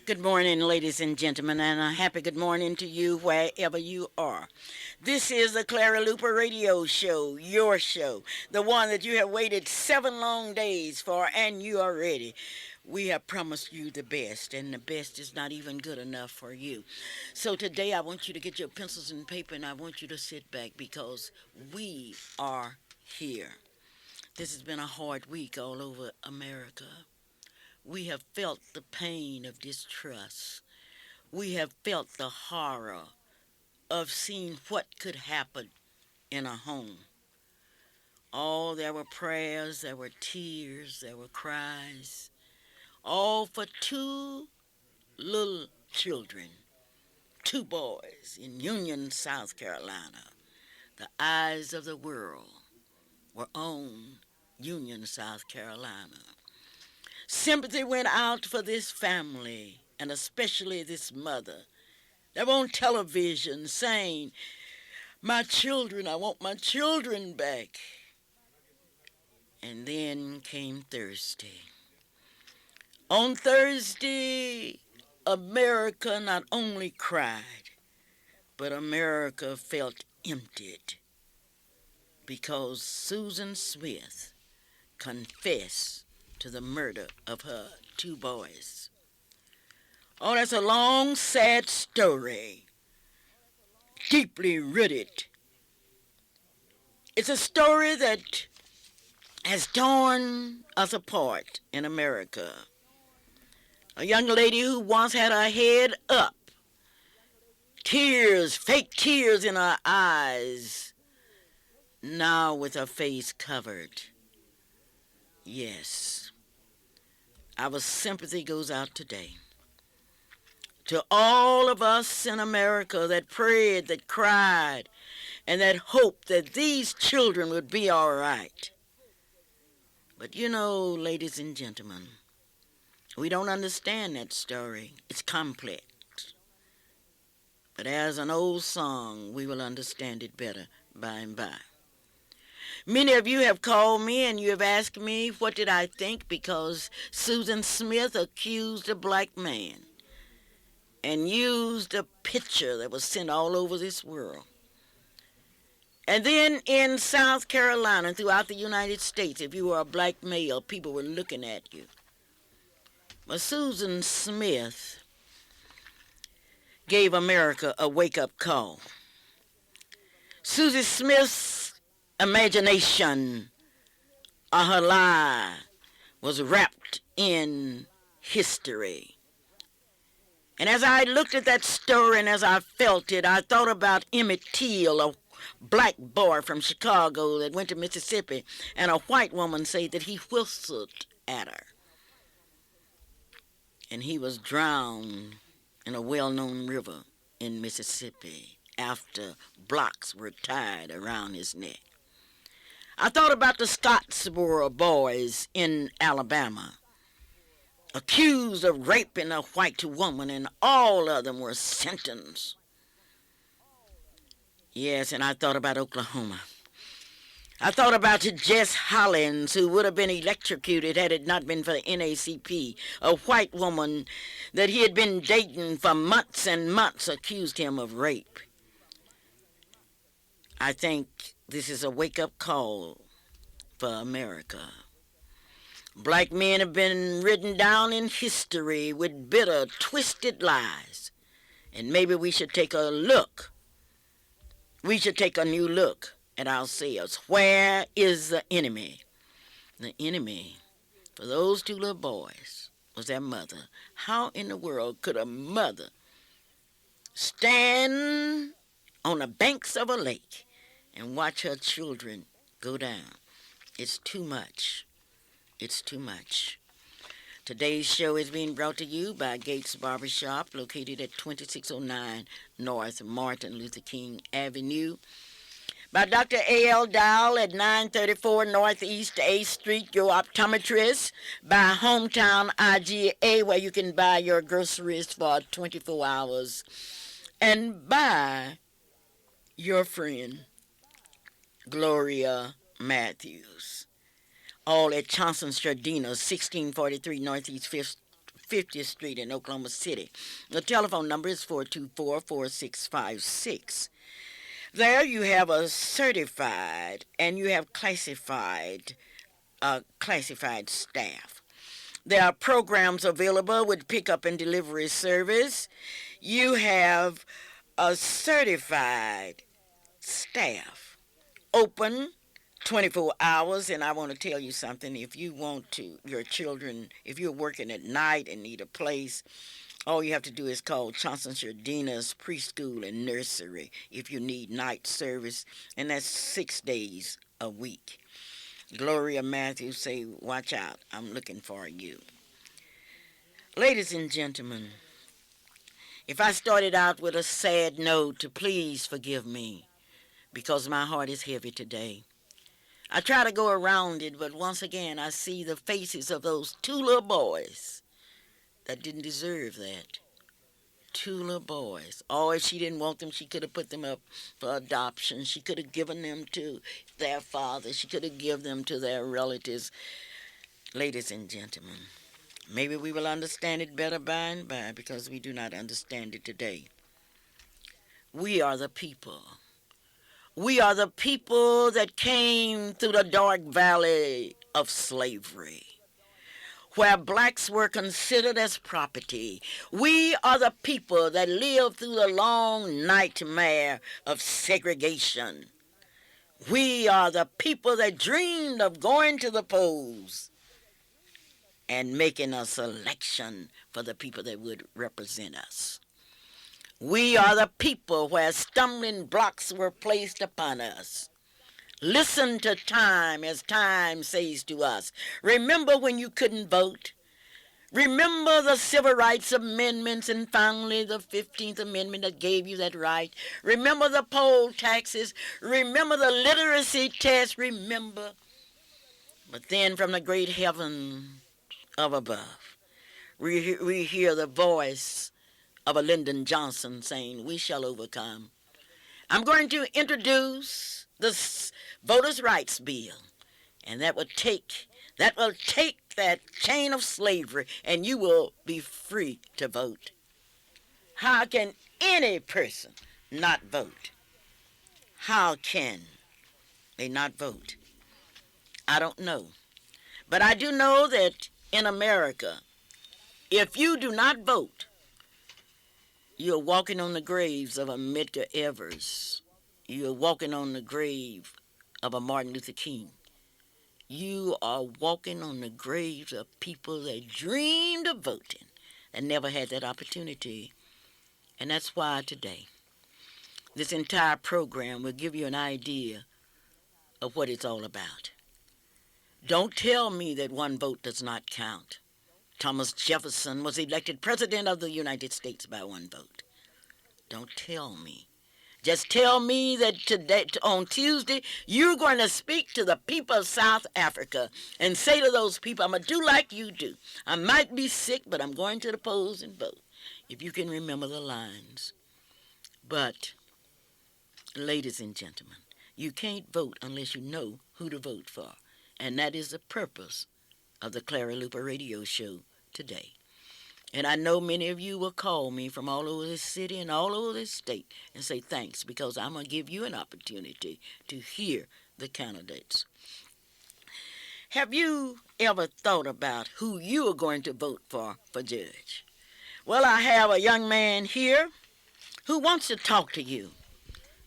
Good morning, ladies and gentlemen, and a happy good morning to you wherever you are. This is the Clara Luper Radio Show, your show, the one that you have waited 7 long days for, and you are ready. We have promised you the best, and the best is not even good enough for you. So today I want you to get your pencils and paper, and I want you to sit back because we are here. This has been a hard week all over America. We have felt the pain of distrust. We have felt the horror of seeing what could happen in a home. Oh, there were prayers, there were tears, there were cries, all for two little children, two boys in Union, South Carolina. The eyes of the world were on Union, South Carolina. Sympathy went out for this family, and especially this mother. They were on television saying, "My children, I want my children back." And then came Thursday. On Thursday, America not only cried, but America felt emptied because Susan Smith confessed to the murder of her two boys. Oh, that's a long, sad story, deeply rooted. It's a story that has torn us apart in America. A young lady who once had her head up, tears, fake tears in her eyes, now with her face covered. Yes, our sympathy goes out today to all of us in America that prayed, that cried, and that hoped that these children would be all right. But you know, ladies and gentlemen, we don't understand that story. It's complex. But as an old song, we will understand it better by and by. Many of you have called me and you have asked me what did I think because Susan Smith accused a black man and used a picture that was sent all over this world. And then in South Carolina and throughout the United States, if you were a black male, people were looking at you. But Susan Smith gave America a wake-up call. Susan Smith's imagination or her lie was wrapped in history. And as I looked at that story and as I felt it, I thought about Emmett Till, a black boy from Chicago that went to Mississippi, and a white woman said that he whistled at her. And he was drowned in a well-known river in Mississippi after blocks were tied around his neck. I thought about the Scottsboro boys in Alabama, accused of raping a white woman, and all of them were sentenced. Yes, and I thought about Oklahoma. I thought about Jess Hollins, who would have been electrocuted had it not been for the NACP. A white woman that he had been dating for months and months accused him of rape. I think this is a wake-up call for America. Black men have been written down in history with bitter, twisted lies. And maybe we should take a look. We should take a new look at ourselves. Where is the enemy? The enemy for those two little boys was their mother. How in the world could a mother stand on the banks of a lake and watch her children go down? It's too much. It's too much. Today's show is being brought to you by Gates Barbershop, located at 2609 North Martin Luther King Avenue. By Dr. A.L. Dowell at 934 Northeast A Street, your optometrist. By Hometown IGA, where you can buy your groceries for 24 hours. And by your friend, Gloria Matthews. All at Johnson Stradina, 1643 Northeast 5th 50th Street in Oklahoma City. The telephone number is 424-4656. There you have a certified and you have classified staff. There are programs available with pickup and delivery service. You have a certified staff, open 24 hours. And I want to tell you something. If you want to, your children, if you're working at night and need a place, all you have to do is call Johnson Shardina's preschool and nursery if you need night service, and that's 6 days a week. Gloria Matthews say, watch out, I'm looking for you. Ladies and gentlemen, if I started out with a sad note, please forgive me, because my heart is heavy today. I try to go around it, but once again I see the faces of those 2 little boys that didn't deserve that. 2 little boys. Oh, if she didn't want them, she could have put them up for adoption. She could have given them to their father. She could have given them to their relatives. Ladies and gentlemen, maybe we will understand it better by and by, because we do not understand it today. We are the people. We are the people that came through the dark valley of slavery, where blacks were considered as property. We are the people that lived through the long nightmare of segregation. We are the people that dreamed of going to the polls and making a selection for the people that would represent us. We are the people where stumbling blocks were placed upon us. Listen to time as time says to us, remember when you couldn't vote? Remember the civil rights amendments and finally the 15th Amendment that gave you that right? Remember the poll taxes? Remember the literacy test? Remember. But then from the great heaven of above, we hear the voice of a Lyndon Johnson saying, we shall overcome. I'm going to introduce the Voters' Rights Bill, and that will take that chain of slavery, and you will be free to vote. How can any person not vote? How can they not vote? I don't know. But I do know that in America, if you do not vote, you're walking on the graves of a Medgar Evers. You're walking on the grave of a Martin Luther King. You are walking on the graves of people that dreamed of voting and never had that opportunity. And that's why today, this entire program will give you an idea of what it's all about. Don't tell me that one vote does not count. Thomas Jefferson was elected President of the United States by one vote. Don't tell me. Just tell me that today, on Tuesday, you're going to speak to the people of South Africa and say to those people, I'm going to do like you do. I might be sick, but I'm going to the polls and vote. If you can remember the lines. But, ladies and gentlemen, you can't vote unless you know who to vote for. And that is the purpose of the Clara Luper radio show today. And I know many of you will call me from all over this city and all over this state and say thanks, because I'm going to give you an opportunity to hear the candidates. Have you ever thought about who you are going to vote for judge? Well, I have a young man here who wants to talk to you.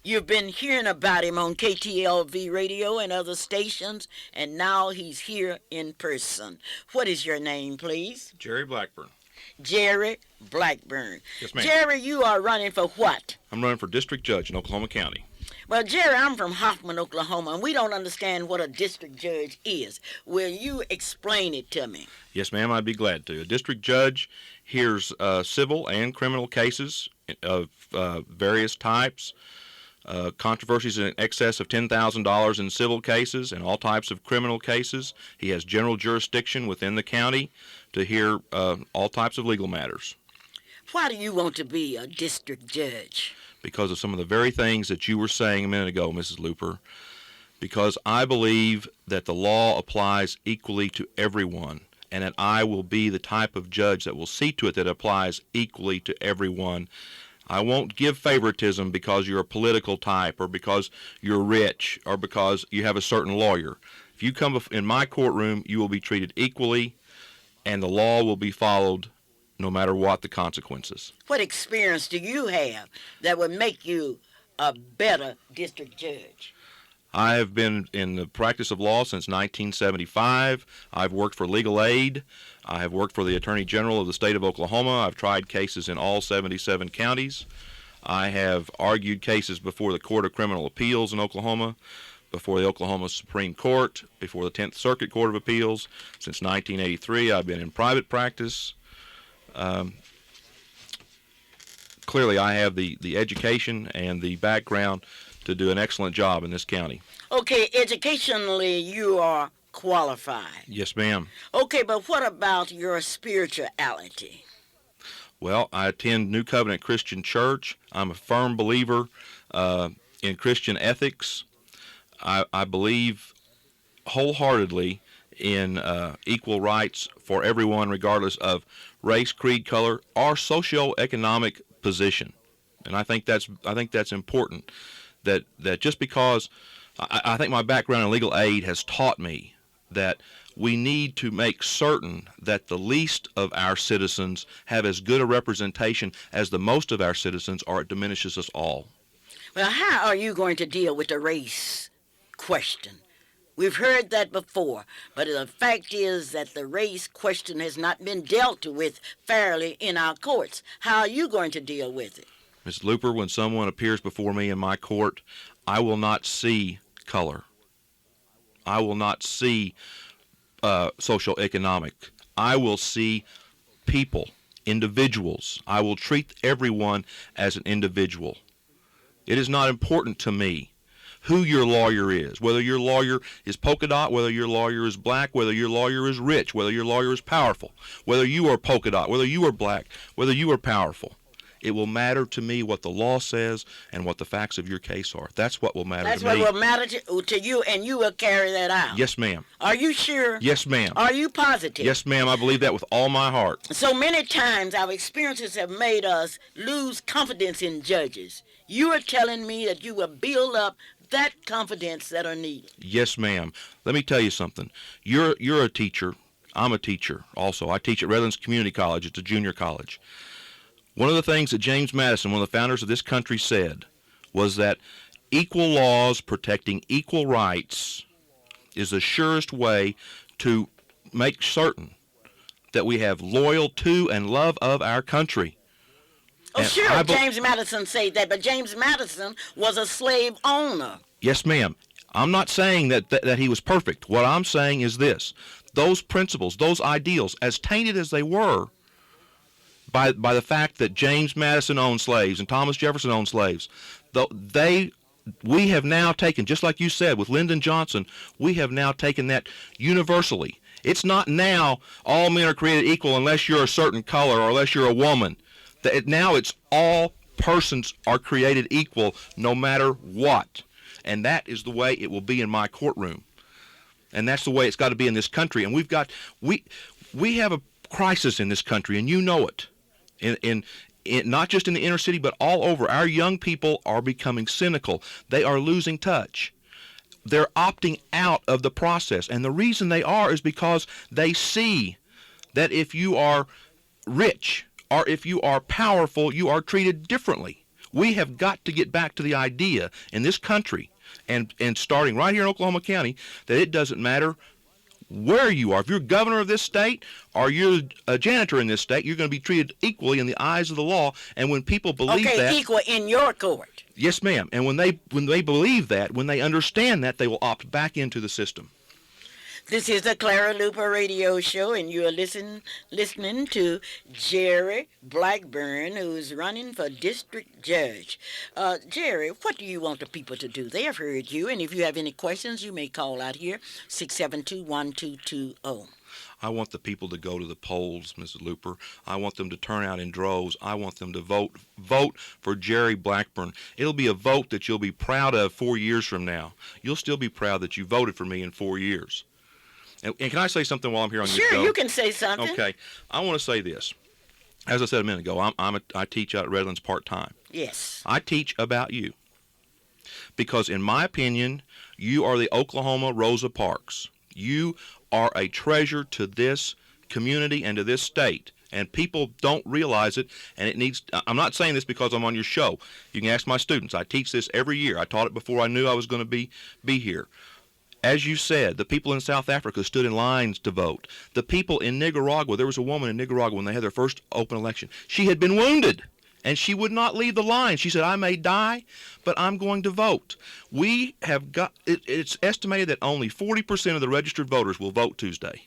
You've been hearing about him on KTLV radio and other stations, and now he's here in person. What is your name, please? Jerry Blackburn. Jerry Blackburn. Yes, ma'am. Jerry, you are running for what? I'm running for district judge in Oklahoma County. Well, Jerry, I'm from Hoffman, Oklahoma, and we don't understand what a district judge is. Will you explain it to me? Yes, ma'am, I'd be glad to. A district judge hears civil and criminal cases of various types, controversies in excess of $10,000 in civil cases and all types of criminal cases. He has general jurisdiction within the county to hear all types of legal matters. Why do you want to be a district judge? Because of some of the very things that you were saying a minute ago, Mrs. Luper. Because I believe that the law applies equally to everyone. and that I will be the type of judge that will see to it that applies equally to everyone. I won't give favoritism because you're a political type or because you're rich or because you have a certain lawyer. If you come in my courtroom, you will be treated equally, and the law will be followed no matter what the consequences. What experience do you have that would make you a better district judge? I have been in the practice of law since 1975. I've worked for legal aid. I have worked for the Attorney General of the state of Oklahoma. I've tried cases in all 77 counties. I have argued cases before the Court of Criminal Appeals in Oklahoma, before the Oklahoma Supreme Court, before the 10th Circuit Court of Appeals. Since 1983, I've been in private practice. Clearly, I have the education and the background to do an excellent job in this county. Okay, educationally you are qualified. Yes, ma'am. Okay, but what about your spirituality? Well, I attend New Covenant Christian Church. I'm a firm believer in Christian ethics. I believe wholeheartedly in equal rights for everyone, regardless of race, creed, color, or socioeconomic position. And I think that's important. That just because I think my background in legal aid has taught me that we need to make certain that the least of our citizens have as good a representation as the most of our citizens, or it diminishes us all. Well, how are you going to deal with the race question? We've heard that before, but the fact is that the race question has not been dealt with fairly in our courts. How are you going to deal with it? Ms. Luper, when someone appears before me in my court, I will not see color. I will not see socioeconomic. I will see people, individuals. I will treat everyone as an individual. It is not important to me who your lawyer is, whether your lawyer is polka dot, whether your lawyer is black, whether your lawyer is rich, whether your lawyer is powerful, whether you are polka dot, whether you are black, whether you are powerful. It will matter to me what the law says and what the facts of your case are. That's what will matter to me. That's what will matter to you, and you will carry that out. Yes, ma'am. Are you sure? Yes, ma'am. Are you positive? Yes, ma'am. I believe that with all my heart. So many times our experiences have made us lose confidence in judges. You are telling me that you will build up that confidence that are needed. Yes, ma'am. Let me tell you something. You're a teacher. I'm a teacher also. I teach at Redlands Community College. It's a junior college. One of the things that James Madison, one of the founders of this country, said was that equal laws protecting equal rights is the surest way to make certain that we have loyal to and love of our country. Oh, and sure, James Madison said that, but James Madison was a slave owner. Yes, ma'am. I'm not saying that he was perfect. What I'm saying is this. Those principles, those ideals, as tainted as they were, by the fact that James Madison owned slaves and Thomas Jefferson owned slaves, we have now taken, just like you said with Lyndon Johnson, we have now taken that universally. It's not now all men are created equal unless you're a certain color or unless you're a woman. Now it's all persons are created equal no matter what. And that is the way it will be in my courtroom. And that's the way it's got to be in this country. And we have a crisis in this country, and you know it. In not just in the inner city, but all over. Our young people are becoming cynical. They are losing touch. They're opting out of the process. And the reason they are is because they see that if you are rich or if you are powerful, you are treated differently. We have got to get back to the idea in this country, and starting right here in Oklahoma County, that it doesn't matter where you are. If you're governor of this state or you're a janitor in this state, you're going to be treated equally in the eyes of the law. And when people believe that... Okay, equal in your court. Yes, ma'am. And when they believe that, when they understand that, they will opt back into the system. This is the Clara Luper radio show, and you are listening to Jerry Blackburn, who's running for district judge. Jerry, what do you want the people to do? They have heard you, and if you have any questions, you may call out here, 672-1220. I want the people to go to the polls, Mrs. Luper. I want them to turn out in droves. I want them to vote for Jerry Blackburn. It'll be a vote that you'll be proud of 4 years from now. You'll still be proud that you voted for me in 4 years. And can I say something while I'm here on your show? Sure, you can say something. Okay. I want to say this. As I said a minute ago, I teach out at Redlands part-time. Yes. I teach about you. Because in my opinion, you are the Oklahoma Rosa Parks. You are a treasure to this community and to this state. And people don't realize it, and it needs. I'm not saying this because I'm on your show. You can ask my students. I teach this every year. I taught it before I knew I was going to be here. As you said, the people in South Africa stood in lines to vote. The people in Nicaragua, there was a woman in Nicaragua when they had their first open election. She had been wounded, and she would not leave the line. She said, I may die, but I'm going to vote. We have got, it's estimated that only 40% of the registered voters will vote Tuesday.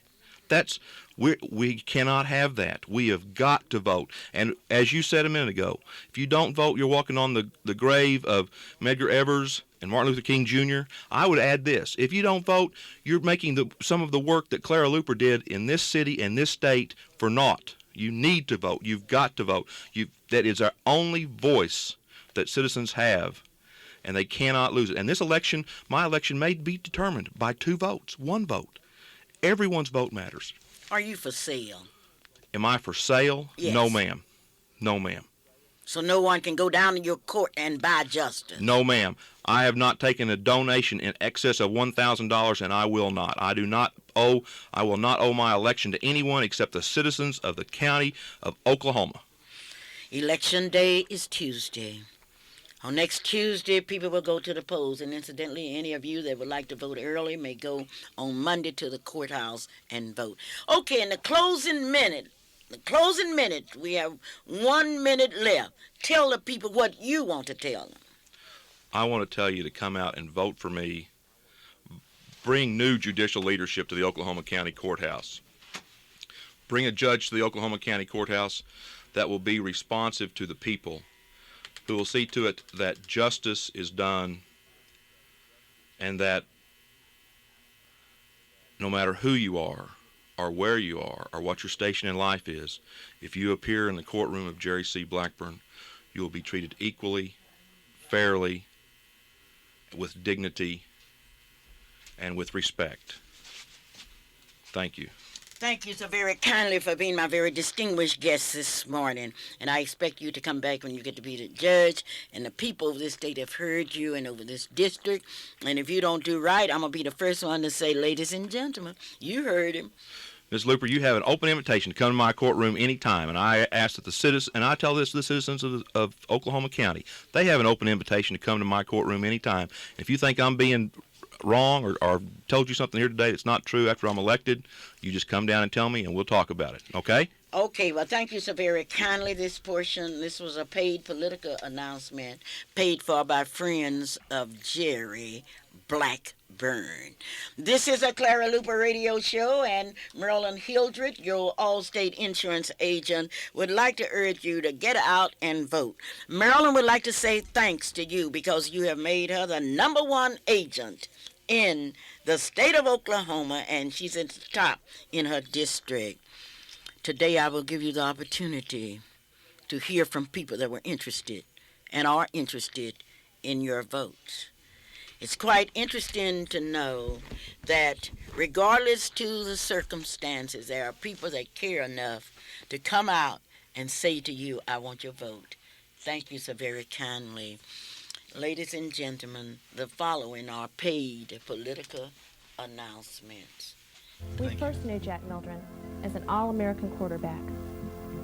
We cannot have that. We have got to vote. And as you said a minute ago, if you don't vote, you're walking on the grave of Medgar Evers and Martin Luther King Jr. I would add this. If you don't vote, you're making some of the work that Clara Luper did in this city and this state for naught. You need to vote. You've got to vote. That is our only voice that citizens have, and they cannot lose it. And this election, my election, may be determined by 2 votes, 1 vote. Everyone's vote matters. Are you for sale? Am I for sale? Yes. No, ma'am. No, ma'am. So no one can go down to your court and buy justice? No, ma'am. I have not taken a donation in excess of $1,000, and I will not. I will not owe my election to anyone except the citizens of the county of Oklahoma. Election day is Tuesday. On next Tuesday, people will go to the polls. And incidentally, any of you that would like to vote early may go on Monday to the courthouse and vote. Okay, in the closing minute, we have 1 minute left. Tell the people what you want to tell them. I want to tell you to come out and vote for me. Bring new judicial leadership to the Oklahoma County Courthouse. Bring a judge to the Oklahoma County Courthouse that will be responsive to the people, who will see to it that justice is done, and that no matter who you are or where you are or what your station in life is, if you appear in the courtroom of Jerry C. Blackburn, you will be treated equally, fairly, with dignity, and with respect. Thank you. Thank you so very kindly for being my very distinguished guest this morning. And I expect you to come back when you get to be the judge. And the people of this state have heard you and over this district. And if you don't do right, I'm going to be the first one to say, ladies and gentlemen, you heard him. Ms. Luper, you have an open invitation to come to my courtroom anytime. And I ask that the citizens, and I tell this to the citizens of Oklahoma County, they have an open invitation to come to my courtroom anytime. If you think I'm being wrong or told you something here today that's not true after I'm elected, you just come down and tell me and we'll talk about it, okay? Okay, well, thank you so very kindly. This was a paid political announcement paid for by friends of Jerry Blackburn. This is a Clara Luper radio show, and Marilyn Hildred, your Allstate insurance agent, would like to urge you to get out and vote. Marilyn would like to say thanks to you because you have made her the #1 agent in the state of Oklahoma, and she's at the top in her district. Today I will give you the opportunity to hear from people that were interested and are interested in your vote. It's quite interesting to know that regardless to the circumstances, there are people that care enough to come out and say to you, I want your vote. Thank you so very kindly. Ladies and gentlemen, the following are paid political announcements. We first knew Jack Mildren as an All-American quarterback,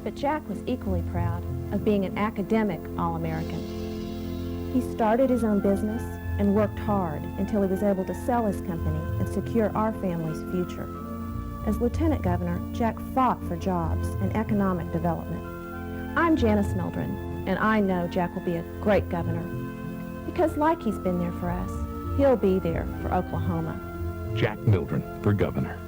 but Jack was equally proud of being an academic All-American. He started his own business and worked hard until he was able to sell his company and secure our family's future. As Lieutenant Governor, Jack fought for jobs and economic development. I'm Janice Mildren, and I know Jack will be a great governor, because like he's been there for us, he'll be there for Oklahoma. Jack Mildren for governor.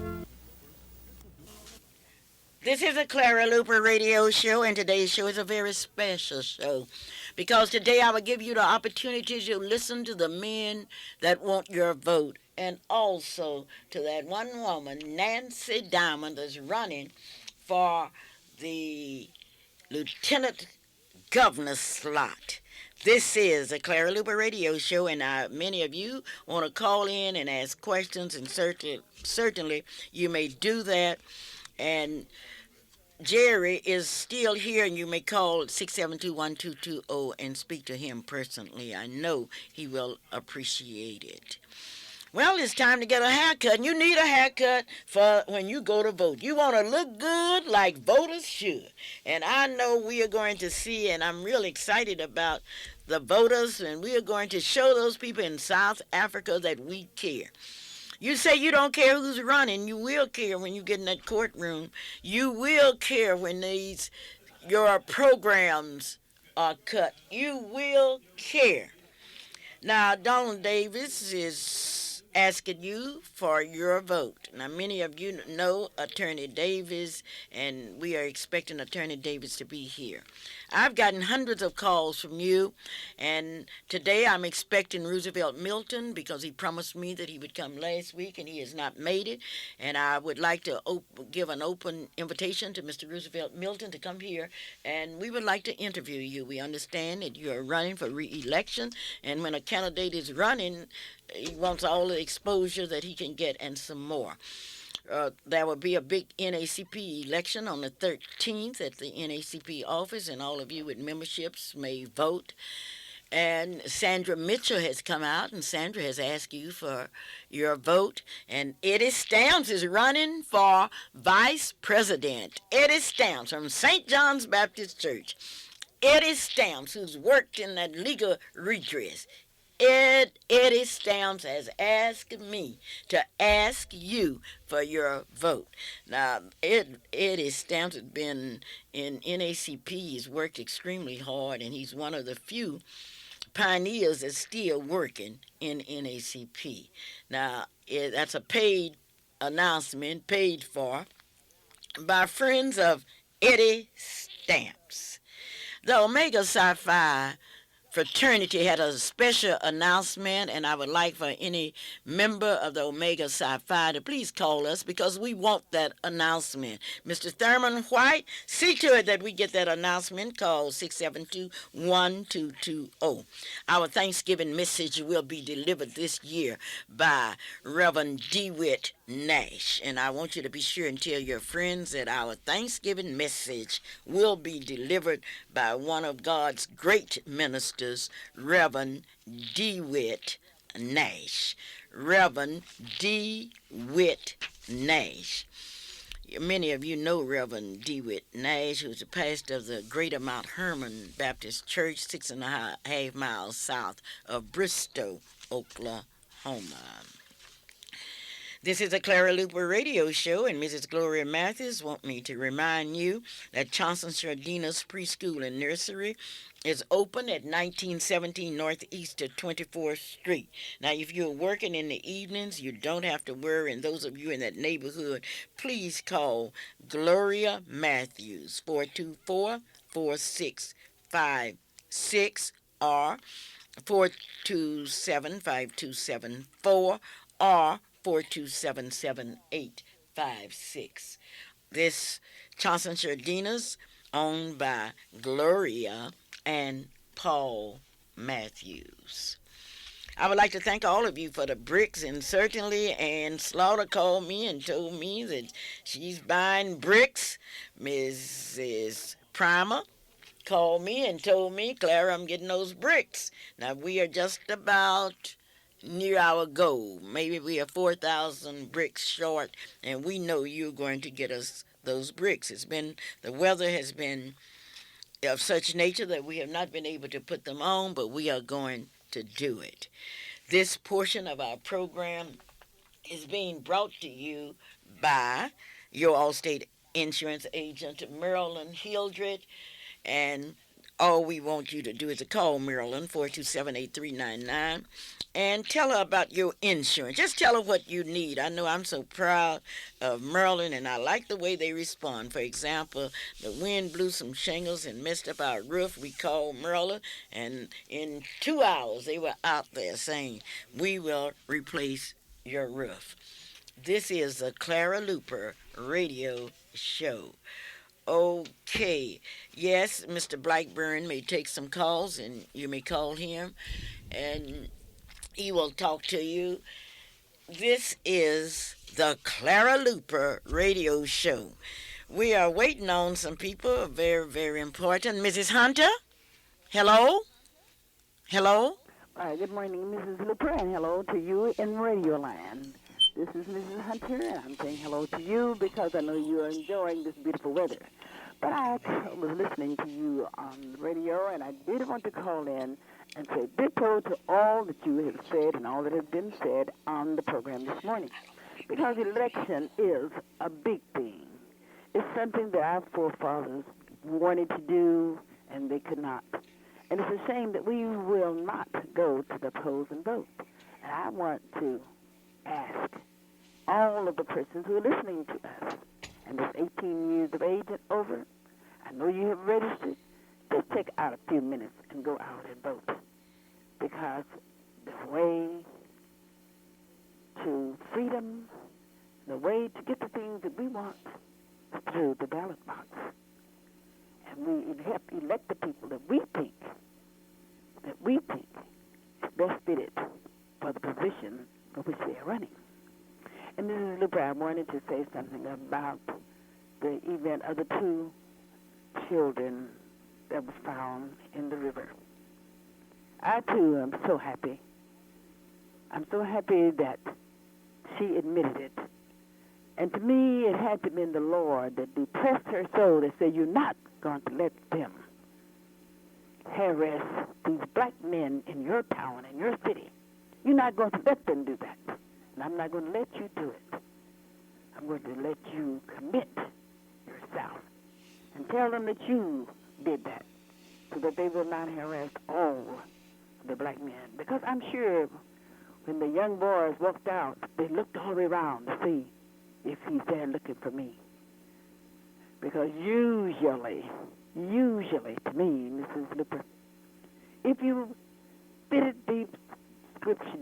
This is a Clara Luper radio show, and today's show is a very special show because today I will give you the opportunity to listen to the men that want your vote, and also to that one woman, Nancy Diamond, that's running for the lieutenant governor slot This is a Clara Luper radio show, and many of you want to call in and ask questions, and certainly you may do that. And Jerry is still here, and you may call 672-1220 and speak to him personally. I know he will appreciate it. Well, it's time to get a haircut, and you need a haircut for when you go to vote. You want to look good like voters should. And I know we are going to see, and I'm really excited about the voters, and we are going to show those people in South Africa that we care. You say you don't care who's running. You will care when you get in that courtroom. You will care when your programs are cut. You will care. Now, Donald Davis is asking you for your vote. Now, many of you know Attorney Davis, and we are expecting Attorney Davis to be here. I've gotten hundreds of calls from you, and today I'm expecting Roosevelt Milton because he promised me that he would come last week, and he has not made it. And I would like to give an open invitation to Mr. Roosevelt Milton to come here, and we would like to interview you. We understand that you are running for re-election, and when a candidate is running, he wants all the exposure that he can get and some more. There will be a big NACP election on the 13th at the NACP office, and all of you with memberships may vote. And Sandra Mitchell has come out, and Sandra has asked you for your vote. And Eddie Stamps is running for vice president. Eddie Stamps from St. John's Baptist Church. Eddie Stamps, who's worked in that legal redress. Eddie Stamps has asked me to ask you for your vote. Now, Eddie Stamps has been in NACP. He's worked extremely hard, and he's one of the few pioneers that's still working in NACP. Now, that's a paid announcement, paid for by friends of Eddie Stamps. The Omega Psi Phi fraternity had a special announcement, and I would like for any member of the Omega Psi Phi to please call us because we want that announcement. Mr. Thurman White, see to it that we get that announcement. Call 672-1220. Our Thanksgiving message will be delivered this year by Reverend DeWitt Nash, and I want you to be sure and tell your friends that our Thanksgiving message will be delivered by one of God's great ministers, Reverend DeWitt Nash. Reverend DeWitt Nash. Many of you know Reverend DeWitt Nash, who's the pastor of the Greater Mount Hermon Baptist Church, 6.5 miles south of Bristow, Oklahoma. This is a Clara Luper radio show, and Mrs. Gloria Mathis wants me to remind you that Johnson Chardina's preschool and nursery is open at 1917 Northeast to 24th Street. Now, if you're working in the evenings, you don't have to worry, and those of you in that neighborhood, please call Gloria Matthews, 424-4656 or 427-5274 or 427-7856. This Johnson Chardina's owned by Gloria and Paul Matthews. I would like to thank all of you for the bricks, and certainly Ann Slaughter called me and told me that she's buying bricks. Mrs. Primer called me and told me, Clara, I'm getting those bricks. Now, we are just about near our goal. Maybe we are 4,000 bricks short, and we know you're going to get us those bricks. The weather has been of such nature that we have not been able to put them on, but we are going to do it. This portion of our program is being brought to you by your Allstate insurance agent, Marilyn Hildred, and all we want you to do is to call Marilyn, 427-8399, and tell her about your insurance. Just tell her what you need. I know I'm so proud of Maryland, and I like the way they respond. For example, the wind blew some shingles and messed up our roof. We called Maryland, and in 2 hours they were out there saying, we will replace your roof. This is the Clara Luper radio show. Okay. Yes, Mr. Blackburn may take some calls, and you may call him, and he will talk to you. This is the Clara Luper radio show. We are waiting on some people, very, very important. Mrs. Hunter? Hello? Hello? Good morning, Mrs. Luper, and hello to you in Radio Land. This is Mrs. Hunter, and I'm saying hello to you because I know you are enjoying this beautiful weather. But I was listening to you on the radio, and I did want to call in and say ditto to all that you have said and all that has been said on the program this morning. Because election is a big thing. It's something that our forefathers wanted to do, and they could not. And it's a shame that we will not go to the polls and vote. And I want to ask all of the persons who are listening to us, and that's 18 years of age and over, I know you have registered, just take out a few minutes and go out and vote. Because the way to freedom, the way to get the things that we want is through the ballot box. And we have to elect the people that we think is best fitted for the position for which they are running. And Mrs. Luper, I wanted to say something about the event of the two children that was found in the river. I, too, am so happy. I'm so happy that she admitted it. And to me, it had to have been the Lord that depressed her soul to say, you're not going to let them harass these black men in your town, in your city. You're not going to let them do that. And I'm not going to let you do it. I'm going to let you commit yourself and tell them that you did that so that they will not harass all the black men. Because I'm sure when the young boys walked out, they looked all around to see if he's there looking for me. Because usually, to me, Mrs. Luper, if you fitted the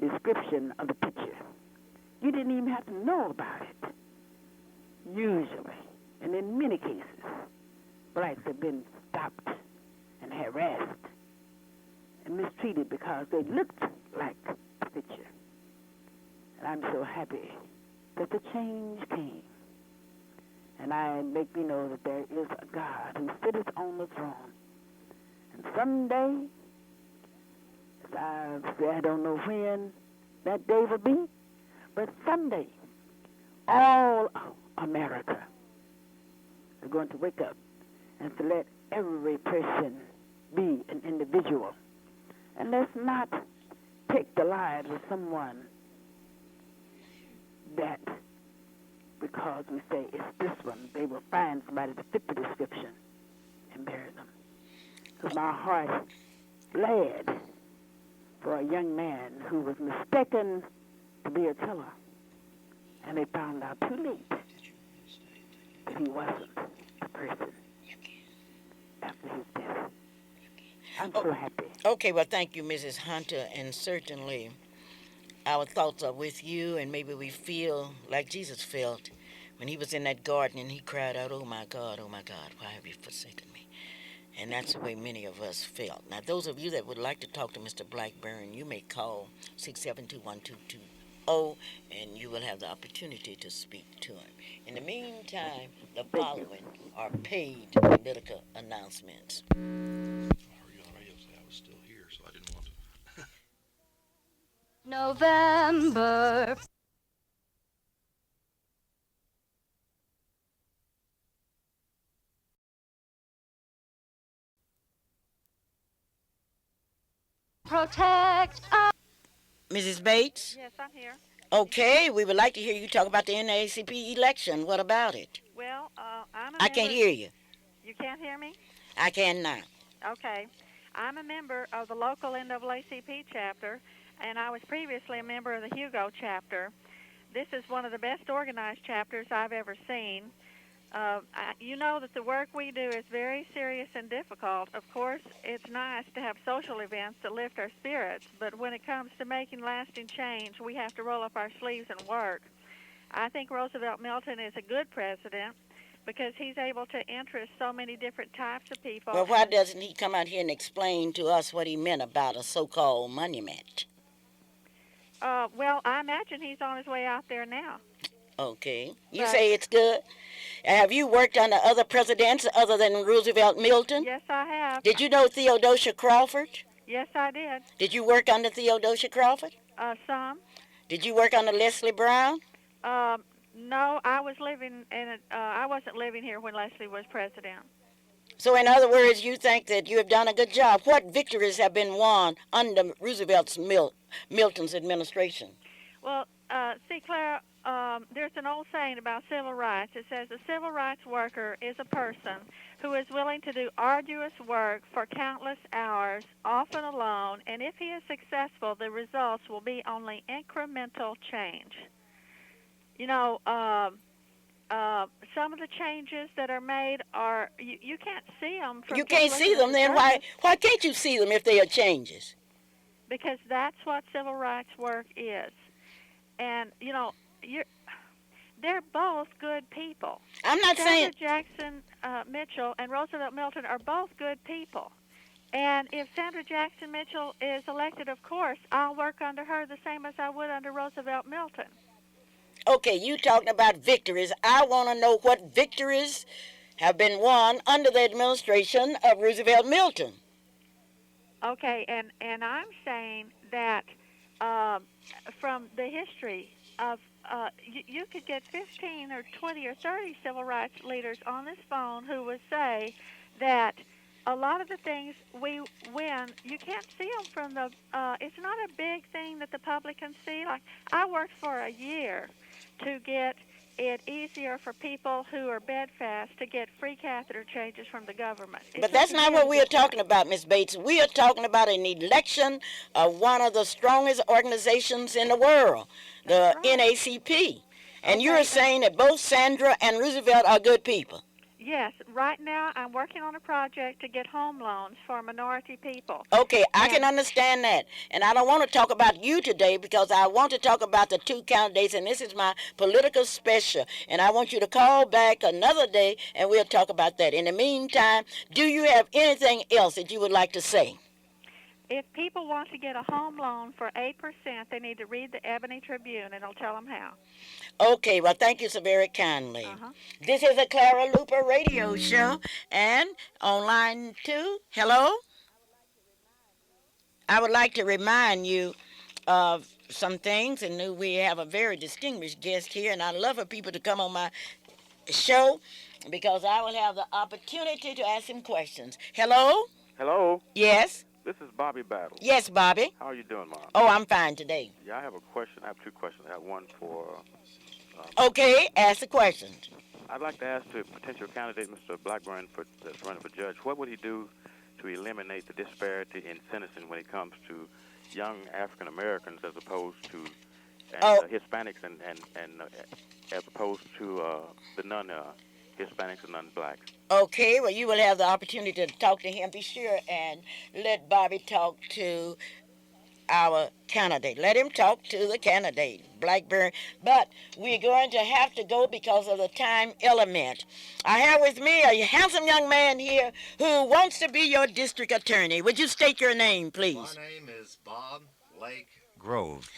description of the picture, you didn't even have to know about it. Usually, and in many cases, blacks have been stopped and harassed and mistreated because they looked like a picture. And I'm so happy that the change came. And I make me know that there is a God who sitteth on the throne. And someday, as I say, I don't know when that day will be, but someday, all America is going to wake up and to let every person be an individual. And let's not take the lives of someone that because we say it's this one, they will find somebody to fit the description and bury them. Because my heart bled for a young man who was mistaken to be a teller. And they found out too late that he wasn't a person after his death. I'm so happy. Okay, well, thank you, Mrs. Hunter, and certainly our thoughts are with you, and maybe we feel like Jesus felt when he was in that garden and he cried out, oh my God, why have you forsaken me? And that's the way many of us felt. Now, those of you that would like to talk to Mr. Blackburn, you may call 672-1220, and you will have the opportunity to speak to him. In the meantime, the following are paid political announcements. I heard you on the radio say I was still here, so I didn't want to. November. Protect us. Mrs. Bates? Yes, I'm here. Okay, we would like to hear you talk about the NAACP election. What about it? Well, I can't hear you. You can't hear me? I can now. Okay. I'm a member of the local NAACP chapter, and I was previously a member of the Hugo chapter. This is one of the best organized chapters I've ever seen. You know that the work we do is very serious and difficult. Of course, it's nice to have social events that lift our spirits, but when it comes to making lasting change, we have to roll up our sleeves and work. I think Roosevelt Milton is a good president, because he's able to interest so many different types of people. Well, why doesn't he come out here and explain to us what he meant about a so-called monument? Well, I imagine he's on his way out there now. Okay. You But- say it's good? Have you worked under other presidents other than Roosevelt Milton? Yes, I have. Did you know Theodosia Crawford? Yes, I did. Did you work under Theodosia Crawford? Some. Did you work under Leslie Brown? No, I was living in. I wasn't living here when Leslie was president. So, in other words, you think that you have done a good job. What victories have been won under Roosevelt's Milton's administration? Well, see, Clara, there's an old saying about civil rights. It says a civil rights worker is a person who is willing to do arduous work for countless hours, often alone, and if he is successful, the results will be only incremental change. You know, some of the changes that are made are, you can't see them. From You can't see them, then why can't you see them if they are changes? Because that's what civil rights work is. And, you know, they're both good people. I'm not saying... Sandra Jackson Mitchell and Roosevelt Milton are both good people. And if Sandra Jackson Mitchell is elected, of course, I'll work under her the same as I would under Roosevelt Milton. Okay, you talking about victories. I want to know what victories have been won under the administration of Roosevelt Milton. Okay, and I'm saying that from the history of, you could get 15 or 20 or 30 civil rights leaders on this phone who would say that a lot of the things we win, you can't see them from the, it's not a big thing that the public can see. Like, I worked for a year to get it easier for people who are bedfast to get free catheter changes from the government. But that's not what we are talking about, Ms. Bates. We are talking about an election of one of the strongest organizations in the world, the NACP. And you're saying that both Sandra and Roosevelt are good people. Yes, right now I'm working on a project to get home loans for minority people. Okay, I can understand that. And I don't want to talk about you today because I want to talk about the two candidates, and this is my political special. And I want you to call back another day, and we'll talk about that. In the meantime, do you have anything else that you would like to say? If people want to get a home loan for 8%, they need to read the Ebony Tribune, and it'll tell them how. Okay, well, thank you so very kindly. This is a Clara Luper radio show, and on line 2, hello? I would like to remind you of some things, and we have a very distinguished guest here, and I love for people to come on my show because I will have the opportunity to ask him questions. Hello? Hello? Yes? This is Bobby Battle. Yes, Bobby. How are you doing, Mom? Oh, I'm fine today. Yeah, I have a question. I have two questions. I have one for... Okay, ask the questions. I'd like to ask the potential candidate, Mr. Blackburn, that's running for judge, what would he do to eliminate the disparity in sentencing when it comes to young African Americans as opposed to Hispanics and as opposed to the non-Hispanics and non-blacks? Okay, well, you will have the opportunity to talk to him. Be sure and let Bobby talk to our candidate. Let him talk to the candidate, Blackburn. But we're going to have to go because of the time element. I have with me a handsome young man here who wants to be your district attorney. Would you state your name, please? My name is Bob Lake Grove.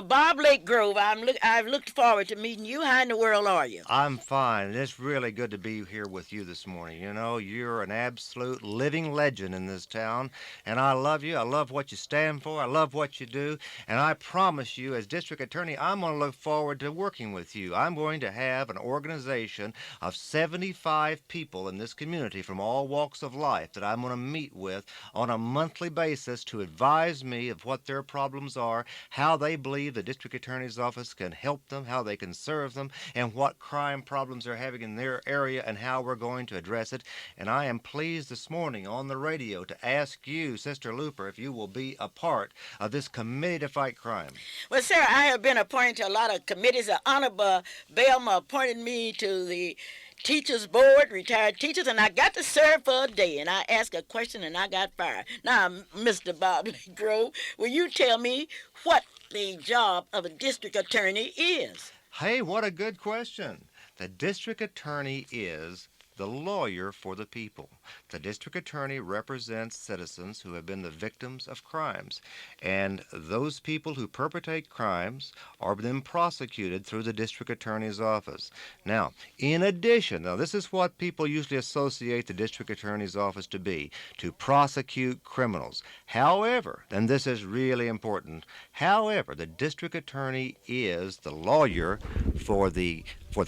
Bob Lake Grove, I've looked forward to meeting you. How in the world are you? I'm fine. It's really good to be here with you this morning. You know, you're an absolute living legend in this town, and I love you. I love what you stand for. I love what you do, and I promise you, as district attorney, I'm going to look forward to working with you. I'm going to have an organization of 75 people in this community from all walks of life that I'm going to meet with on a monthly basis to advise me of what their problems are, how they believe the district attorney's office can help them, how they can serve them, and what crime problems they're having in their area and how we're going to address it. And I am pleased this morning on the radio to ask you, Sister Luper, if you will be a part of this committee to fight crime. Well, sir, I have been appointed to a lot of committees. The Honorable Belma appointed me to the Teachers Board, retired teachers, and I got to serve for a day, and I asked a question, and I got fired. Now, Mr. Bob Grove, will you tell me what the job of a district attorney is? Hey, what a good question. The district attorney is the lawyer for the people. The district attorney represents citizens who have been the victims of crimes, and those people who perpetrate crimes are then prosecuted through the district attorney's office. Now, in addition, now this is what people usually associate the district attorney's office to be, to prosecute criminals. However, and this is really important, however, the district attorney is the lawyer for the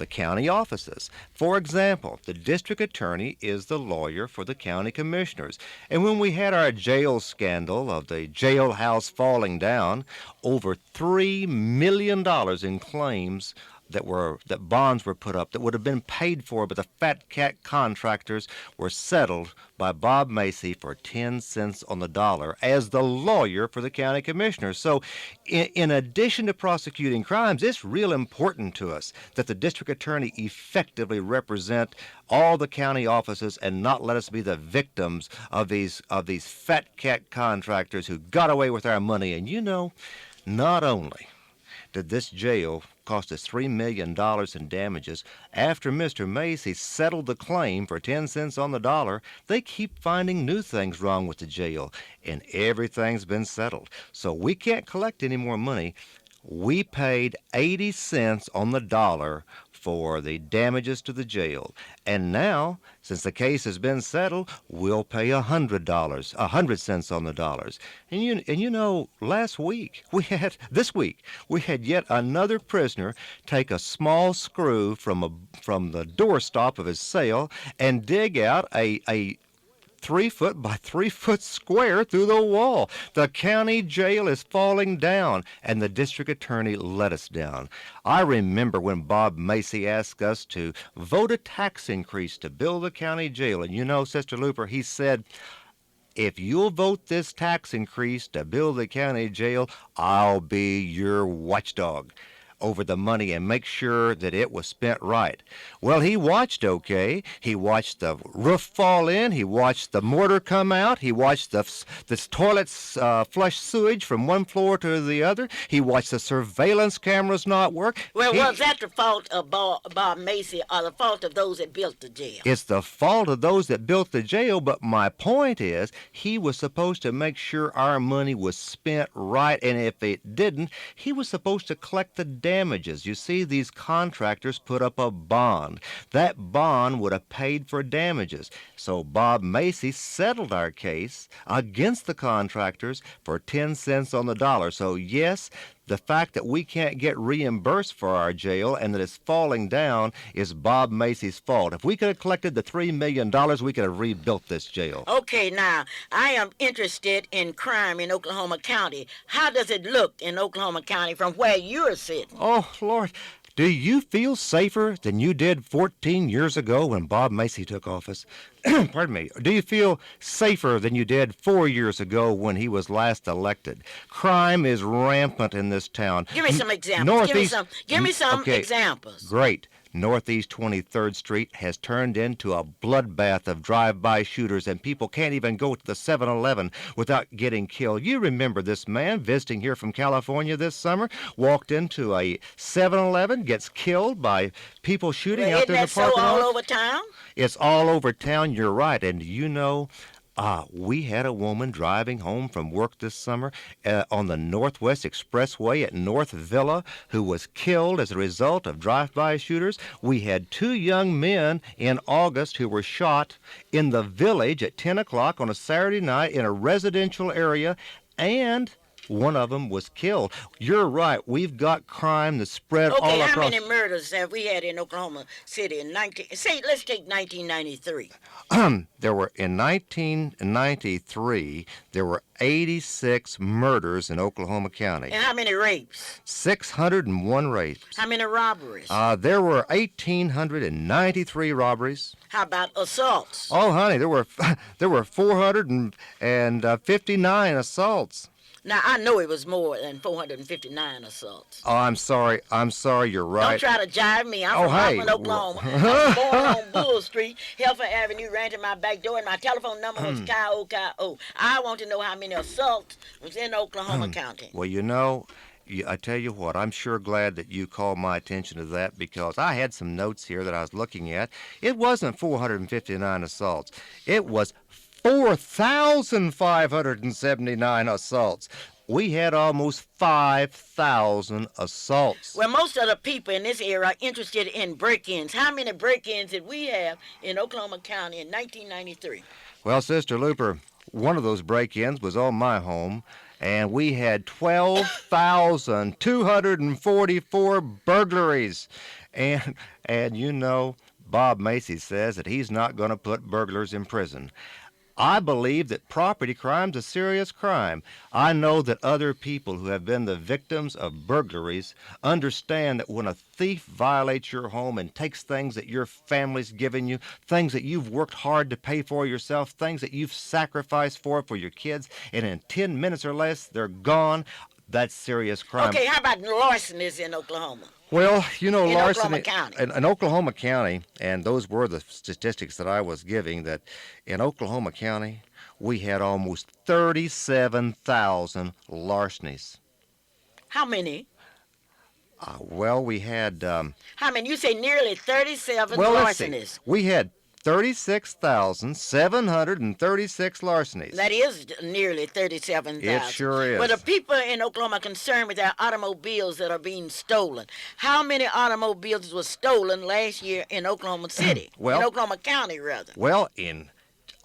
county offices. For example, the district attorney is the lawyer for the county commissioners. And when we had our jail scandal of the jailhouse falling down, over $3 million in claims that bonds were put up that would have been paid for, but the fat cat contractors were settled by Bob Macy for 10 cents on the dollar as the lawyer for the county commissioners. So in addition to prosecuting crimes, it's real important to us that the district attorney effectively represent all the county offices and not let us be the victims of these fat cat contractors who got away with our money. And you know, not only did this jail cost us $3 million in damages, after Mr. Macy settled the claim for 10 cents on the dollar, they keep finding new things wrong with the jail, and everything's been settled. So we can't collect any more money. We paid 80 cents on the dollar for the damages to the jail. And now, since the case has been settled, we'll pay $100, 100 cents on the dollars. And you know, this week, we had yet another prisoner take a small screw from the doorstop of his cell and dig out a 3-foot by 3-foot square through the wall. The county jail is falling down, and the district attorney let us down. I remember when Bob Macy asked us to vote a tax increase to build the county jail, and you know, Sister Luper, he said, if you'll vote this tax increase to build the county jail, I'll be your watchdog over the money and make sure that it was spent right. Well, he watched okay. He watched the roof fall in. He watched the mortar come out. He watched the toilets flush sewage from one floor to the other. He watched the surveillance cameras not work. Well, was that the fault of Bob Macy or the fault of those that built the jail? It's the fault of those that built the jail, but my point is he was supposed to make sure our money was spent right, and if it didn't, he was supposed to collect the damages. You see, these contractors put up a bond. That bond would have paid for damages. So Bob Macy settled our case against the contractors for 10 cents on the dollar. So yes, the fact that we can't get reimbursed for our jail and that it's falling down is Bob Macy's fault. If we could have collected the $3 million, we could have rebuilt this jail. Okay, now, I am interested in crime in Oklahoma County. How does it look in Oklahoma County from where you're sitting? Oh, Lord. Do you feel safer than you did 14 years ago when Bob Macy took office? Pardon me. Do you feel safer than you did 4 years ago when he was last elected? Crime is rampant in this town. Give me some examples. Give me some okay, examples. Great. Northeast 23rd Street has turned into a bloodbath of drive-by shooters, and people can't even go to the 7-Eleven without getting killed. You remember this man visiting here from California this summer, walked into a 7-Eleven, gets killed by people shooting out there in the parking lot. Isn't that so all over town? It's all over town, you're right. And you know, we had a woman driving home from work this summer on the Northwest Expressway at North Villa who was killed as a result of drive-by shooters. We had 2 young men in August who were shot in the Village at 10 o'clock on a Saturday night in a residential area, and one of them was killed. You're right. We've got crime that's spread all across. Okay, how many murders have we had in Oklahoma City in let's take 1993. There were, in 1993, there were 86 murders in Oklahoma County. And how many rapes? 601 rapes. How many robberies? There were 1,893 robberies. How about assaults? Oh, honey, there were 459 assaults. Now, I know it was more than 459 assaults. Oh, I'm sorry, you're right. Don't try to jive me. I'm from Hoffman, Oklahoma. I was born on Bull Street, Helfer Avenue, ran to my back door, and my telephone number was K-O-K-O. I want to know how many assaults was in Oklahoma County. Well, you know, I tell you what, I'm sure glad that you called my attention to that because I had some notes here that I was looking at. It wasn't 459 assaults. It was 4,579 assaults. We had almost 5,000 assaults. Well, most of the people in this area are interested in break-ins. How many break-ins did we have in Oklahoma County in 1993? Well, Sister Luper, one of those break-ins was on my home, and we had 12,244 burglaries. And you know, Bob Macy says that he's not going to put burglars in prison. I believe that property crime's a serious crime. I know that other people who have been the victims of burglaries understand that when a thief violates your home and takes things that your family's given you, things that you've worked hard to pay for yourself, things that you've sacrificed for your kids, and in 10 minutes or less, they're gone, that's serious crime. Okay, how about larcenies in Oklahoma? Well, you know, Oklahoma County. In Oklahoma County, and those were the statistics that I was giving, that in Oklahoma County, we had almost 37,000 larcenies. How many? Well, we had... how many? You say nearly 37 well, larcenies. Let's see. We had 36,736 larcenies. That is nearly 37,000. It sure is. But the people in Oklahoma are concerned with their automobiles that are being stolen. How many automobiles were stolen last year in Oklahoma City? Well, in Oklahoma County, rather. Well, in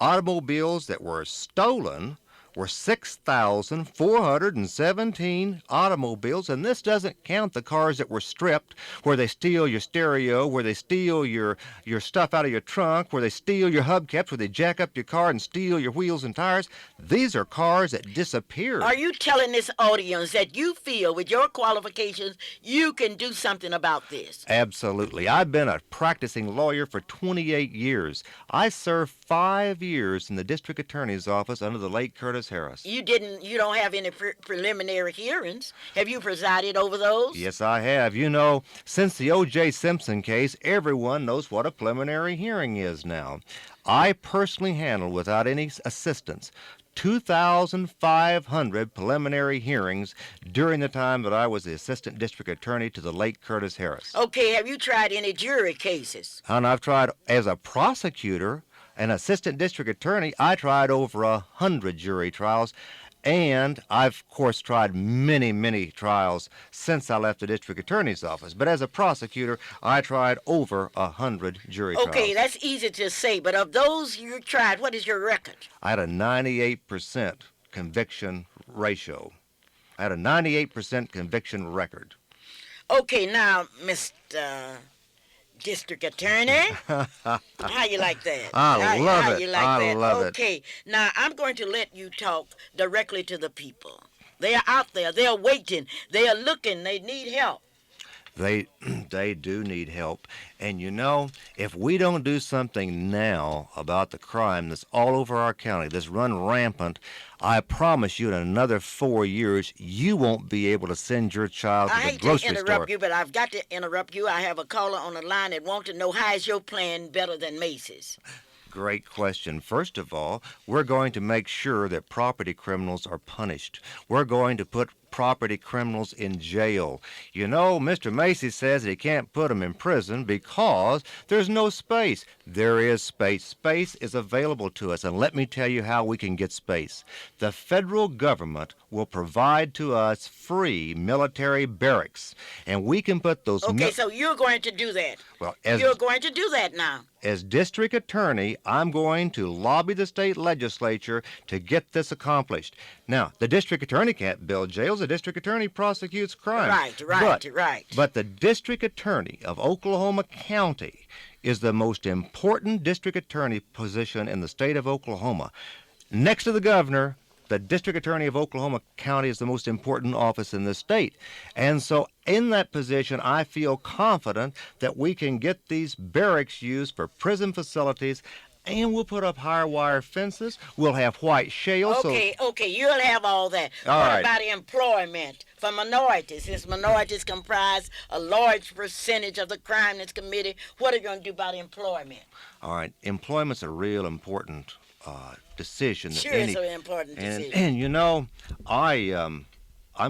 automobiles that were stolen were 6,417 automobiles, and this doesn't count the cars that were stripped, where they steal your stereo, where they steal your stuff out of your trunk, where they steal your hubcaps, where they jack up your car and steal your wheels and tires. These are cars that disappeared. Are you telling this audience that you feel with your qualifications you can do something about this? Absolutely. I've been a practicing lawyer for 28 years. I served 5 years in the district attorney's office under the late Curtis Harris. You don't have any preliminary hearings. Have you presided over those? Yes, I have. You know, since the O.J. Simpson case, everyone knows what a preliminary hearing is now. I personally handled, without any assistance, 2,500 preliminary hearings during the time that I was the assistant district attorney to the late Curtis Harris. Okay, have you tried any jury cases? And I've tried, as a prosecutor, an assistant district attorney, I tried over 100 jury trials, and I've, of course, tried many, many trials since I left the district attorney's office. But as a prosecutor, I tried over 100 jury trials. Okay, that's easy to say, but of those you tried, what is your record? I had a 98% conviction ratio. I had a 98% conviction record. Okay, now, Mr. District Attorney, how you like that? I love it. You like I that? love it. Okay, now I'm going to let you talk directly to the people. They are out there. They are waiting. They are looking. They need help. They do need help. And you know, if we don't do something now about the crime that's all over our county, that's run rampant, I promise you in another 4 years, you won't be able to send your child to the grocery store. I hate to interrupt you, but I've got to interrupt you. I have a caller on the line that wants to know, how is your plan better than Macy's? Great question. First of all, we're going to make sure that property criminals are punished. We're going to put property criminals in jail. You know, Mr. Macy says that he can't put them in prison because there's no space. There is space. Space is available to us, and let me tell you how we can get space. The federal government will provide to us free military barracks, and we can put those... Okay, so you're going to do that. Well, you're going to do that now. As district attorney, I'm going to lobby the state legislature to get this accomplished. Now, the district attorney can't build jails. The district attorney prosecutes crime. Right. But the district attorney of Oklahoma County is the most important district attorney position in the state of Oklahoma. Next to the governor, the district attorney of Oklahoma County is the most important office in the state. And so in that position, I feel confident that we can get these barracks used for prison facilities, and we'll put up high wire fences. We'll have white shale. Okay, you'll have all that. What about employment for minorities? Since minorities comprise a large percentage of the crime that's committed, what are you going to do about employment? All right, employment's a real important decision. Sure, it's an important decision. And you know, I'm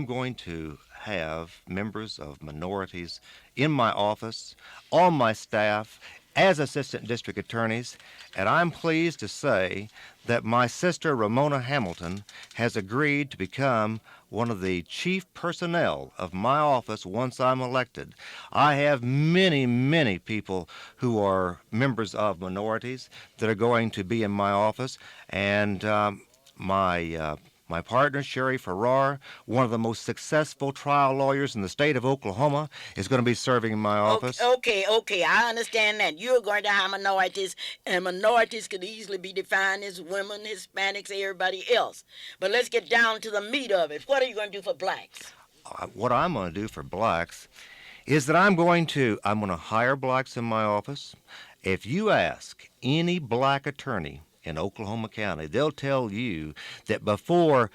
going to have members of minorities in my office, on my staff, as assistant district attorneys, and I'm pleased to say that my sister Ramona Hamilton has agreed to become one of the chief personnel of my office once I'm elected. I have many, many people who are members of minorities that are going to be in my office, and my partner, Sherry Farrar, one of the most successful trial lawyers in the state of Oklahoma, is going to be serving in my office. Okay, I understand that. You're going to have minorities, and minorities could easily be defined as women, Hispanics, everybody else. But let's get down to the meat of it. What are you going to do for blacks? What I'm going to do for blacks is that I'm going to hire blacks in my office. If you ask any black attorney in Oklahoma County, they'll tell you that before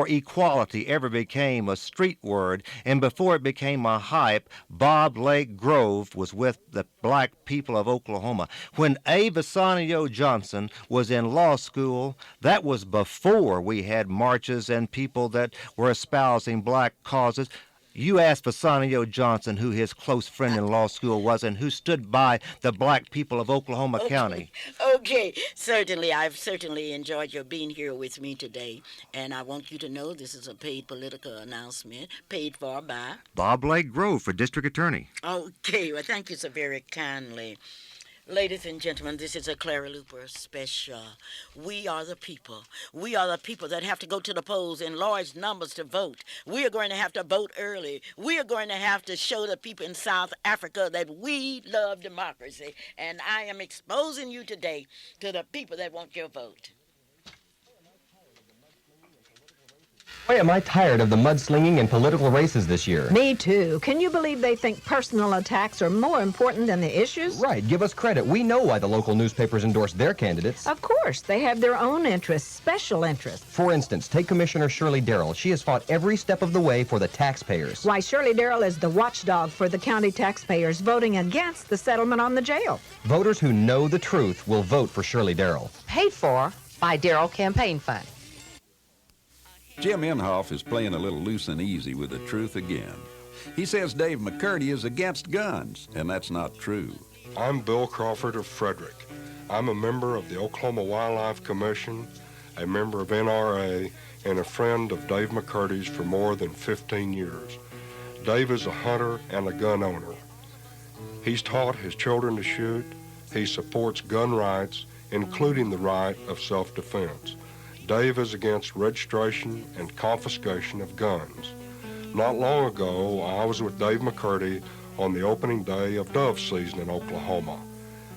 equality ever became a street word and before it became a hype, Bob Lake Grove was with the black people of Oklahoma. When Abe Asanio Johnson was in law school, that was before we had marches and people that were espousing black causes. You asked Fasanio Johnson who his close friend in law school was and who stood by the black people of Oklahoma County. Okay, certainly. I've certainly enjoyed your being here with me today. And I want you to know this is a paid political announcement, paid for by Bob Lake Grove for district attorney. Okay, well, thank you so very kindly. Ladies and gentlemen, this is a Clara Luper special. We are the people. We are the people that have to go to the polls in large numbers to vote. We are going to have to vote early. We are going to have to show the people in South Africa that we love democracy. And I am exposing you today to the people that want your vote. Boy, am I tired of the mudslinging and political races this year. Me too. Can you believe they think personal attacks are more important than the issues? Right. Give us credit. We know why the local newspapers endorse their candidates. Of course. They have their own interests, special interests. For instance, take Commissioner Shirley Darrell. She has fought every step of the way for the taxpayers. Why, Shirley Darrell is the watchdog for the county taxpayers, voting against the settlement on the jail. Voters who know the truth will vote for Shirley Darrell. Paid for by Darrell Campaign Fund. Jim Inhofe is playing a little loose and easy with the truth again. He says Dave McCurdy is against guns, and that's not true. I'm Bill Crawford of Frederick. I'm a member of the Oklahoma Wildlife Commission, a member of NRA, and a friend of Dave McCurdy's for more than 15 years. Dave is a hunter and a gun owner. He's taught his children to shoot. He supports gun rights, including the right of self-defense. Dave is against registration and confiscation of guns. Not long ago, I was with Dave McCurdy on the opening day of dove season in Oklahoma.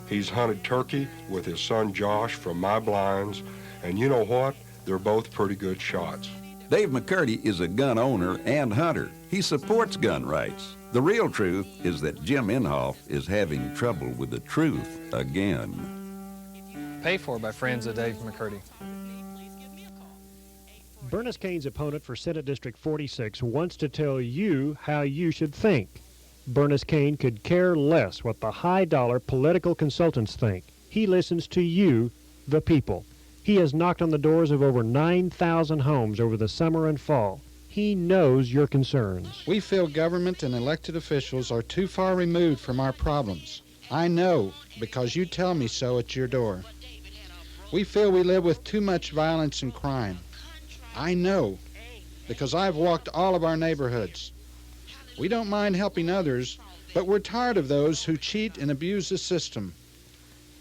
He's hunted turkey with his son Josh from my blinds, and you know what? They're both pretty good shots. Dave McCurdy is a gun owner and hunter. He supports gun rights. The real truth is that Jim Inhofe is having trouble with the truth again. Paid for by friends of Dave McCurdy. Bernice Kane's opponent for Senate District 46 wants to tell you how you should think. Bernice Kane could care less what the high-dollar political consultants think. He listens to you, the people. He has knocked on the doors of over 9,000 homes over the summer and fall. He knows your concerns. We feel government and elected officials are too far removed from our problems. I know, because you tell me so at your door. We feel we live with too much violence and crime. I know, because I've walked all of our neighborhoods. We don't mind helping others, but we're tired of those who cheat and abuse the system.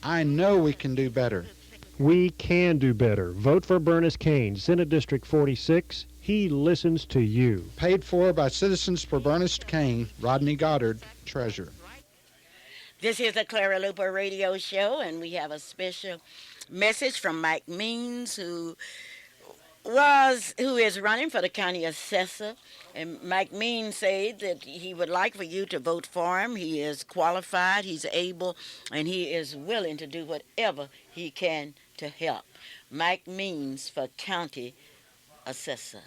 I know we can do better. We can do better. Vote for Bernice Kane, Senate District 46. He listens to you. Paid for by Citizens for Bernice Kane, Rodney Goddard, Treasurer. This is the Clara Luper Radio Show, and we have a special message from Mike Means, who is running for the county assessor. And Mike Means said that he would like for you to vote for him. He is qualified, he's able, and he is willing to do whatever he can to help. Mike Means for county assessor.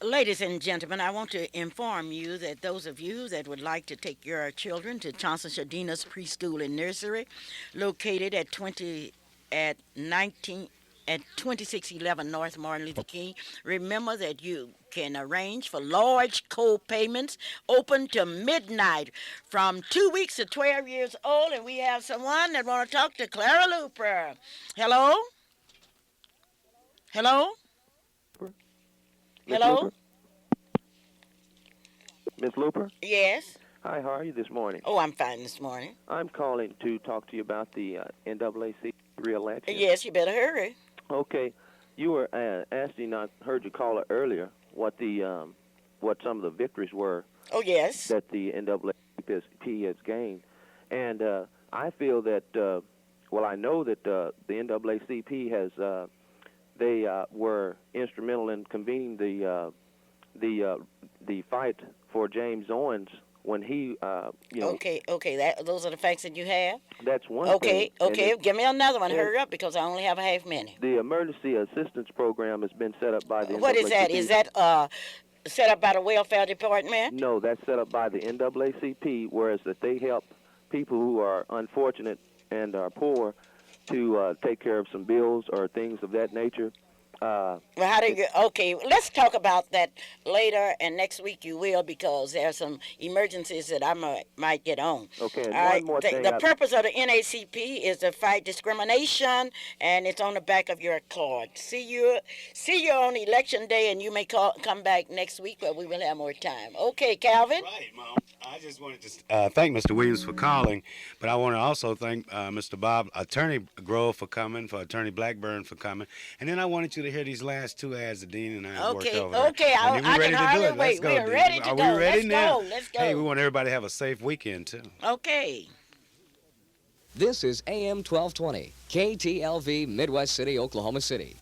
Ladies and gentlemen, I want to inform you that those of you that would like to take your children to Johnson Shadina's Preschool and Nursery, located at 19 at 2611 North Martin Luther King. Remember that you can arrange for large co-payments open to midnight from 2 weeks to 12 years old. And we have someone that want to talk to Clara Luper. Hello? Hello? Miss Hello? Luper? Miss Luper? Yes? Hi, how are you this morning? Oh, I'm fine this morning. I'm calling to talk to you about the NAACP re-election. Yes, you better hurry. Okay. You were asking, I heard you call it earlier, what some of the victories were. Oh, yes. That the NAACP has gained. And I feel that, I know that the NAACP has, they were instrumental in convening the fight for James Owens when he, Okay, those are the facts that you have? That's one thing. Okay, give me another one. and Hurry up because I only have a half minute. The emergency assistance program has been set up by the What is that? NAACP. Is that set up by the welfare department? No, that's set up by the NAACP, whereas that they help people who are unfortunate and are poor to take care of some bills or things of that nature. Well, how do you? Okay, let's talk about that later, and next week you will, because there are some emergencies that I might get on. Okay, and All right. one more thing. The purpose of the NAACP is to fight discrimination, and it's on the back of your card. See you on election day, and you may come back next week, where we will have more time. Okay, Calvin. Right, Mom. I just wanted to thank Mr. Williams for calling, but I want to also thank Mr. Bob, Attorney Grove for coming, for Attorney Blackburn for coming, and then I wanted you to hear these last two ads that Dean and I have worked over there. Okay, I can hardly wait. We're ready to go. Are we ready now? Let's go. Hey, we want everybody to have a safe weekend, too. Okay. This is AM 1220, KTLV, Midwest City, Oklahoma City.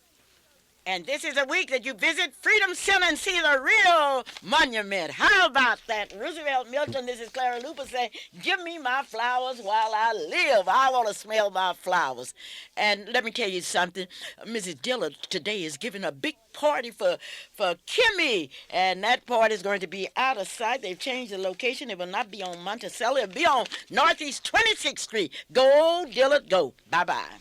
And this is a week that you visit Freedom Center and see the real monument. How about that? Roosevelt Milton, this is Clara Luper saying, give me my flowers while I live. I want to smell my flowers. And let me tell you something. Mrs. Dillard today is giving a big party for Kimmy. And that party is going to be out of sight. They've changed the location. It will not be on Monticello. It will be on Northeast 26th Street. Go, Dillard, go. Bye-bye.